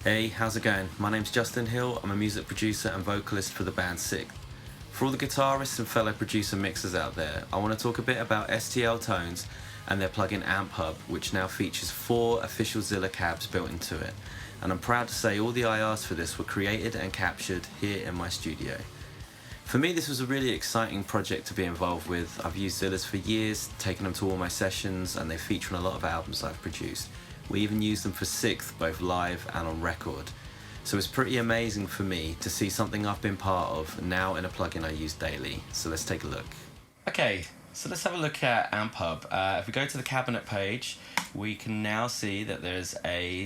Hey, how's it going? My name's Justin Hill. I'm a music producer and vocalist for the band SikTh. For all the guitarists and fellow producer mixers out there, I want to talk a bit about STL Tones and their plugin Amphub, which now features 4 official Zilla Cabs built into it. And I'm proud to say all the IRs for this were created and captured here in my studio. For me, this was a really exciting project to be involved with. I've used Zillas for years, taken them to all my sessions, and they feature on a lot of albums I've produced. We even use them for SikTh, both live and on record. So it's pretty amazing for me to see something I've been part of now in a plugin I use daily. So let's take a look. Okay, so let's have a look at Amphub. If we go to the cabinet page, we can now see that there's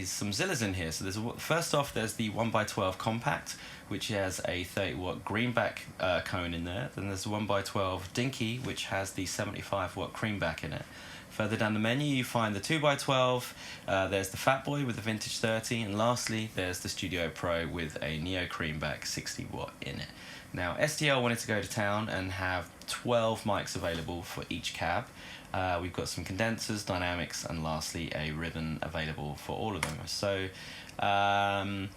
some Zillas in here. So first off, there's the 1x12 compact, which has a 30-watt greenback cone in there. Then there's the 1x12 dinky, which has the 75-watt creamback in it. Further down the menu, you find the 2x12, there's the Fat Boy with the Vintage 30, and lastly, there's the Studio Pro with a Neo Creamback 60-watt in it. Now, STL wanted to go to town and have 12 mics available for each cab. We've got some condensers, dynamics, and lastly, a ribbon available for all of them. So, for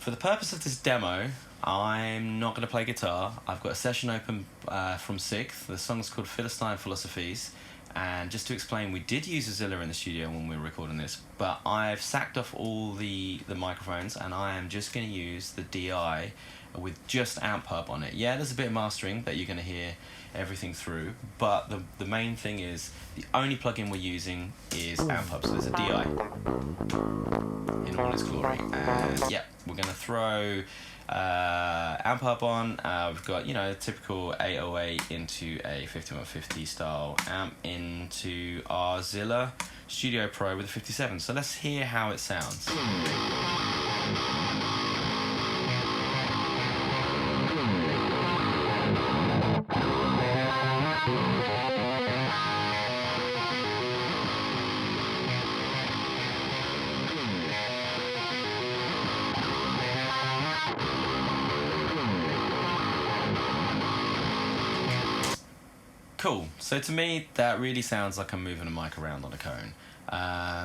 the purpose of this demo, I'm not going to play guitar. I've got a session open from SikTh. The song's called Philistine Philosophies. And just to explain, we did use a Zilla in the studio when we were recording this, but I've sacked off all the microphones and I am just going to use the DI with just Amphub on it. Yeah, there's a bit of mastering that you're going to hear everything through, but the main thing is the only plugin we're using is Amphub, so there's a DI in all its glory. And yeah, we're going to throw Amphub on. We've got, typical 808 into a 5150 style amp into our Zilla Studio Pro with a 57. So let's hear how it sounds. Cool. So to me, that really sounds like I'm moving a mic around on a cone.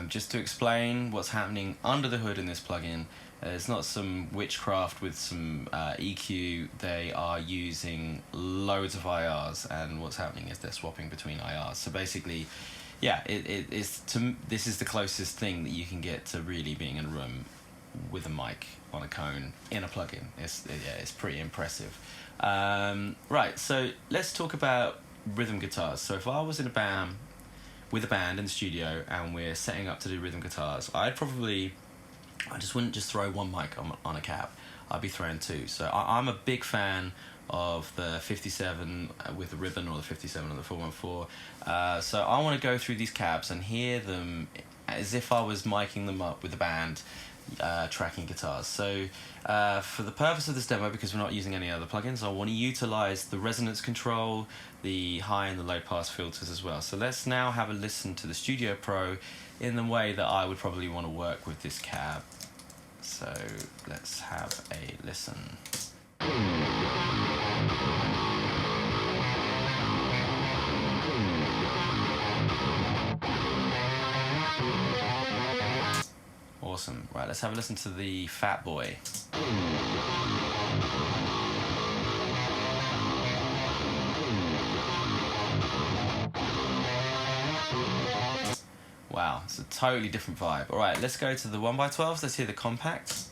Just to explain what's happening under the hood in this plugin, it's not some witchcraft with some EQ. They are using loads of IRs, and what's happening is they're swapping between IRs. So basically, yeah, this is the closest thing that you can get to really being in a room with a mic on a cone in a plugin. It's pretty impressive. Right, so let's talk about rhythm guitars. So if I was in a band with a band in the studio and we're setting up to do rhythm guitars, I just wouldn't just throw one mic on a cab. I'd be throwing 2. So I'm a big fan of the 57 with the ribbon or the 57 or the 414. So I want to go through these cabs and hear them as if I was miking them up with the band, tracking guitars. So for the purpose of this demo, because we're not using any other plugins, I want to utilize the resonance control, the high and the low pass filters as well. So let's now have a listen to the Studio Pro in the way that I would probably want to work with this cab. So let's have a listen. Awesome. Right, let's have a listen to the Fat Boy. Wow, it's a totally different vibe. All right, let's go to the 1x12s. Let's hear the compact.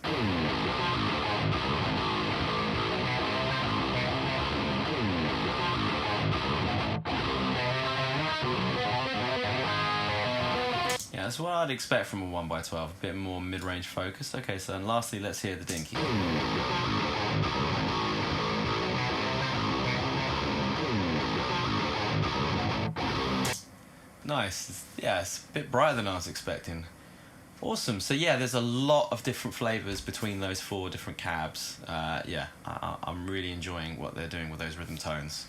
Yeah, that's what I'd expect from a 1x12, a bit more mid-range focused. Okay, so then lastly, let's hear the dinky. Nice. Yeah, it's a bit brighter than I was expecting. Awesome. So yeah, there's a lot of different flavors between those 4 different cabs. I'm really enjoying what they're doing with those rhythm tones.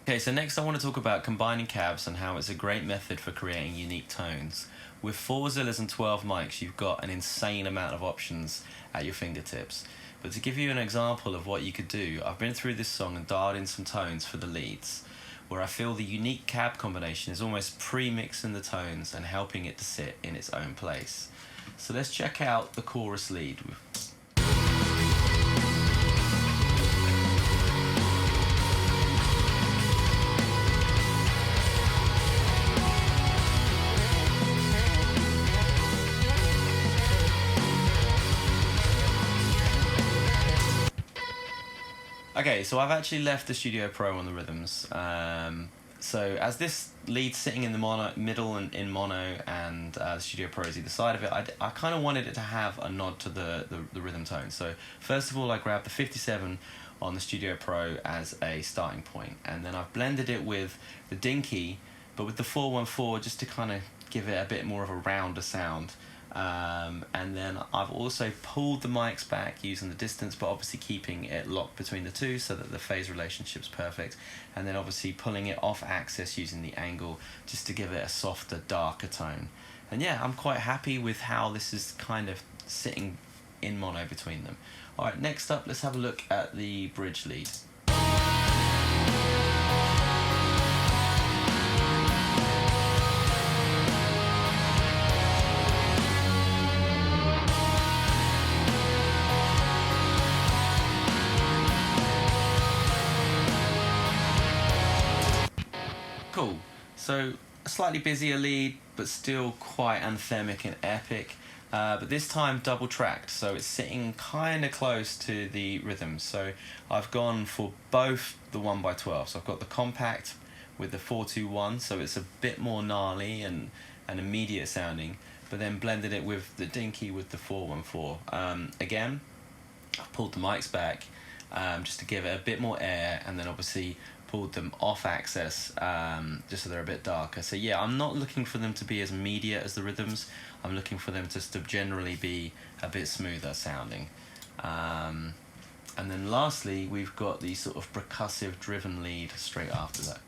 Okay, so next I want to talk about combining cabs and how it's a great method for creating unique tones. With 4 Zillas and 12 mics, you've got an insane amount of options at your fingertips. But to give you an example of what you could do, I've been through this song and dialed in some tones for the leads, where I feel the unique cab combination is almost pre-mixing the tones and helping it to sit in its own place. So let's check out the chorus lead. Okay, so I've actually left the Studio Pro on the rhythms. So as this lead's sitting in the middle and in mono, and the Studio Pro is either side of it, I kind of wanted it to have a nod to the rhythm tone. So first of all, I grabbed the 57 on the Studio Pro as a starting point, and then I've blended it with the Dinky, but with the 414 just to kind of give it a bit more of a rounder sound. And then I've also pulled the mics back using the distance, but obviously keeping it locked between the two so that the phase relationship's perfect, and then obviously pulling it off axis using the angle just to give it a softer, darker tone. And yeah, I'm quite happy with how this is kind of sitting in mono between them. Alright, next up, let's have a look at the bridge lead. Cool. So a slightly busier lead, but still quite anthemic and epic. But this time double tracked, so it's sitting kind of close to the rhythm. So I've gone for both the 1x12. So I've got the compact with the 421, so it's a bit more gnarly and immediate sounding, but then blended it with the Dinky with the 414. Again, I've pulled the mics back just to give it a bit more air, and then obviously pulled them off axis just so they're a bit darker. So yeah, I'm not looking for them to be as immediate as the rhythms. I'm looking for them just to generally be a bit smoother sounding. And then lastly, we've got the sort of percussive driven lead straight after that.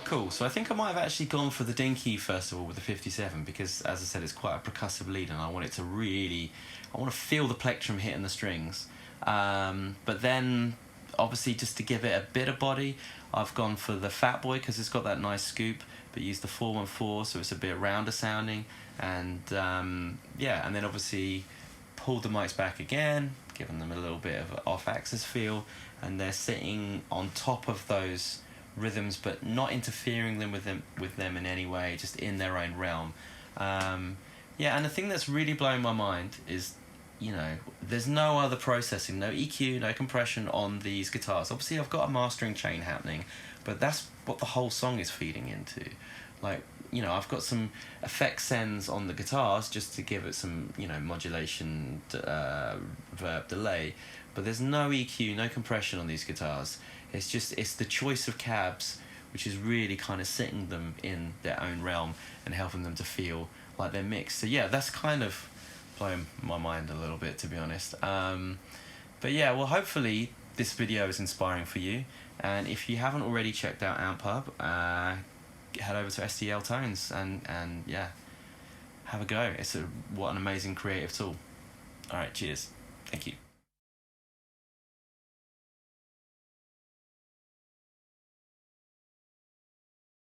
Cool, so I think I might have actually gone for the Dinky first of all with the 57, because as I said, it's quite a percussive lead and I want it to really, I want to feel the plectrum hitting the strings. But then obviously just to give it a bit of body, I've gone for the Fat Boy because it's got that nice scoop, but used the 414 so it's a bit rounder sounding, and yeah, and then obviously pulled the mics back again, giving them a little bit of an off-axis feel, and they're sitting on top of those rhythms but not interfering with them in any way, just in their own realm. Yeah, and the thing that's really blowing my mind is, you know, there's no other processing, no EQ, no compression on these guitars. Obviously I've got a mastering chain happening, but that's what the whole song is feeding into. Like, you know, I've got some effect sends on the guitars just to give it some, you know, modulation, verb, delay, but there's no EQ, no compression on these guitars. It's the choice of cabs which is really kind of sitting them in their own realm and helping them to feel like they're mixed. So yeah, that's kind of blowing my mind a little bit, to be honest. But yeah, well, hopefully this video is inspiring for you, and if you haven't already checked out Amphub, head over to STL Tones and yeah, have a go. What an amazing creative tool. Alright, cheers. Thank you.